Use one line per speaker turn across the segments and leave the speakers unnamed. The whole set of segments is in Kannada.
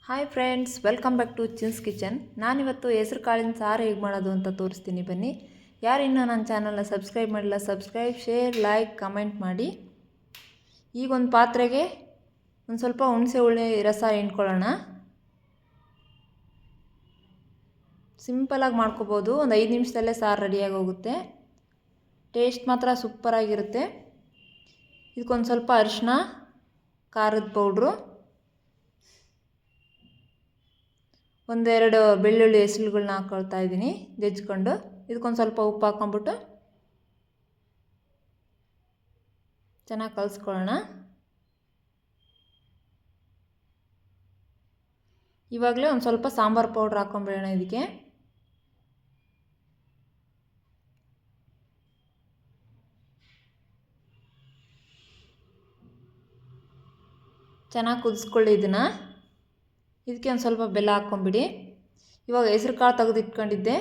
Hi friends, welcome back to Chin's kitchen. ನಾನಿವತ್ತು ಹೆಸರು ಕಾಳಿನ ಸಾರು ಹೇಗೆ ಮಾಡೋದು ಅಂತ ತೋರಿಸ್ತೀನಿ. ಬನ್ನಿ. ಯಾರು ಇನ್ನೂ ನನ್ನ ಚಾನಲ್ನ ಸಬ್ಸ್ಕ್ರೈಬ್ ಮಾಡಿಲ್ಲ, ಸಬ್ಸ್ಕ್ರೈಬ್, ಶೇರ್, ಲೈಕ್, ಕಮೆಂಟ್ ಮಾಡಿ. ಈಗ ಒಂದು ಪಾತ್ರೆಗೆ ಒಂದು ಸ್ವಲ್ಪ ಹುಣಸೆ ಹುಳಿ ರಸ ಹಿಂಡ್ಕೊಳ್ಳೋಣ. ಸಿಂಪಲಾಗಿ ಮಾಡ್ಕೋಬೋದು. ಒಂದು 5 ನಿಮಿಷದಲ್ಲೇ ಸಾರು ರೆಡಿಯಾಗಿ ಹೋಗುತ್ತೆ. ಟೇಸ್ಟ್ ಮಾತ್ರ ಸೂಪರಾಗಿರುತ್ತೆ. ಇದಕ್ಕೊಂದು ಸ್ವಲ್ಪ ಅರಿಶಿನ, ಖಾರದ ಪೌಡ್ರು, ಒಂದೆರಡು ಬೆಳ್ಳುಳ್ಳಿ ಹೆಸರುಗಳನ್ನ ಹಾಕ್ಕೊಳ್ತಾ ಇದ್ದೀನಿ ಜಜ್ಜಿಕೊಂಡು. ಇದಕ್ಕೊಂದು ಸ್ವಲ್ಪ ಉಪ್ಪು ಹಾಕ್ಕೊಂಬಿಟ್ಟು ಚೆನ್ನಾಗಿ ಕಲಿಸ್ಕೊಳ್ಳೋಣ. ಇವಾಗಲೇ ಒಂದು ಸ್ವಲ್ಪ ಸಾಂಬಾರು ಪೌಡ್ರ್ ಹಾಕ್ಕೊಂಬಿಡೋಣ. ಇದಕ್ಕೆ ಚೆನ್ನಾಗಿ ಕುದಿಸ್ಕೊಳ್ಳಿ. ಇದಕ್ಕೆ ಒಂದು ಸ್ವಲ್ಪ ಬೆಲ್ಲ ಹಾಕ್ಕೊಂಬಿಡಿ. ಇವಾಗ ಹೆಸರು ಕಾಳು ತೆಗೆದಿಟ್ಕೊಂಡಿದ್ದೆ,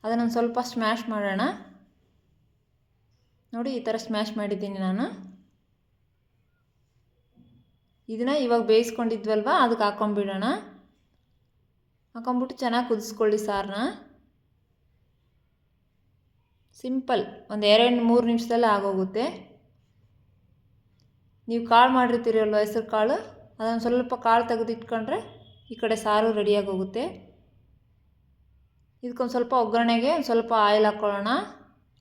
ಅದನ್ನೊಂದು ಸ್ವಲ್ಪ ಸ್ಮ್ಯಾಶ್ ಮಾಡೋಣ. ನೋಡಿ, ಈ ಥರ ಸ್ಮ್ಯಾಶ್ ಮಾಡಿದ್ದೀನಿ ನಾನು. ಇದನ್ನು ಇವಾಗ ಬೇಯಿಸ್ಕೊಂಡಿದ್ವಲ್ವ, ಅದಕ್ಕೆ ಹಾಕ್ಕೊಂಬಿಡೋಣ. ಹಾಕ್ಕೊಂಬಿಟ್ಟು ಚೆನ್ನಾಗಿ ಕುದಿಸ್ಕೊಳ್ಳಿ ಸಾರನ್ನ. ಸಿಂಪಲ್, ಒಂದು 2-3 ನಿಮಿಷದಲ್ಲೇ ಆಗೋಗುತ್ತೆ. ನೀವು ಕಾಳು ಮಾಡಿರ್ತೀರಲ್ವ, ಹೆಸರು ಕಾಳು, ಅದನ್ನು ಸ್ವಲ್ಪ ಕಾಳು ತೆಗೆದಿಟ್ಕೊಂಡ್ರೆ ಈ ಕಡೆ ಸಾರು ರೆಡಿಯಾಗಿ ಹೋಗುತ್ತೆ. ಇದಕ್ಕೊಂದು ಸ್ವಲ್ಪ ಒಗ್ಗರಣೆಗೆ ಒಂದು ಸ್ವಲ್ಪ ಆಯಿಲ್ ಹಾಕ್ಕೊಳ್ಳೋಣ.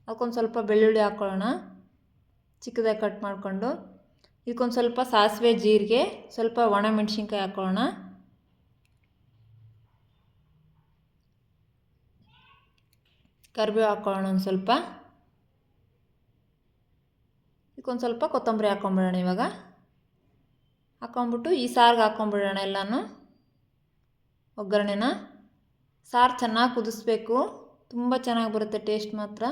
ಅದಕ್ಕೊಂದು ಸ್ವಲ್ಪ ಬೆಳ್ಳುಳ್ಳಿ ಹಾಕ್ಕೊಳ್ಳೋಣ, ಚಿಕ್ಕದಾಗಿ ಕಟ್ ಮಾಡಿಕೊಂಡು. ಇದಕ್ಕೊಂದು ಸ್ವಲ್ಪ ಸಾಸಿವೆ, ಜೀರಿಗೆ, ಸ್ವಲ್ಪ ಒಣಮೆಣಸಿನ್ಕಾಯಿ ಹಾಕ್ಕೊಳ್ಳೋಣ. ಕರಿಬೇವು ಹಾಕ್ಕೊಳ್ಳೋಣ ಒಂದು ಸ್ವಲ್ಪ. ಇದಕ್ಕೊಂದು ಸ್ವಲ್ಪ ಕೊತ್ತಂಬರಿ ಹಾಕ್ಕೊಂಬಿಡೋಣ. ಇವಾಗ ಹಾಕ್ಕೊಂಬಿಟ್ಟು ಈ ಸಾರಿಗೆ ಹಾಕ್ಕೊಂಬಿಡೋಣ ಎಲ್ಲನೂ ಒಗ್ಗರಣೆನ. ಸಾರು ಚೆನ್ನಾಗಿ ಕುದಿಸ್ಬೇಕು, ತುಂಬ ಚೆನ್ನಾಗಿ ಬರುತ್ತೆ ಟೇಸ್ಟ್ ಮಾತ್ರ.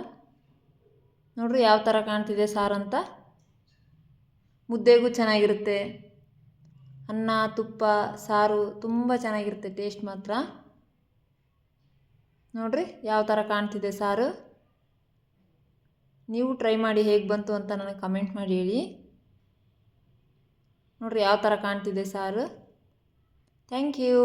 ನೋಡ್ರಿ ಯಾವ ಥರ ಕಾಣ್ತಿದೆ ಸಾರು ಅಂತ. ಮುದ್ದೆಗೂ ಚೆನ್ನಾಗಿರುತ್ತೆ, ಅನ್ನ, ತುಪ್ಪ, ಸಾರು ತುಂಬ ಚೆನ್ನಾಗಿರುತ್ತೆ ಟೇಸ್ಟ್ ಮಾತ್ರ. ನೋಡ್ರಿ ಯಾವ ಥರ ಕಾಣ್ತಿದೆ ಸಾರು. ನೀವು ಟ್ರೈ ಮಾಡಿ, ಹೇಗೆ ಬಂತು ಅಂತ ನನಗೆ ಕಮೆಂಟ್ ಮಾಡಿ ಹೇಳಿ. ನೋಡ್ರಿ ಯಾವ ಥರ ಕಾಣ್ತಿದೆ ಸಾರು. Thank you.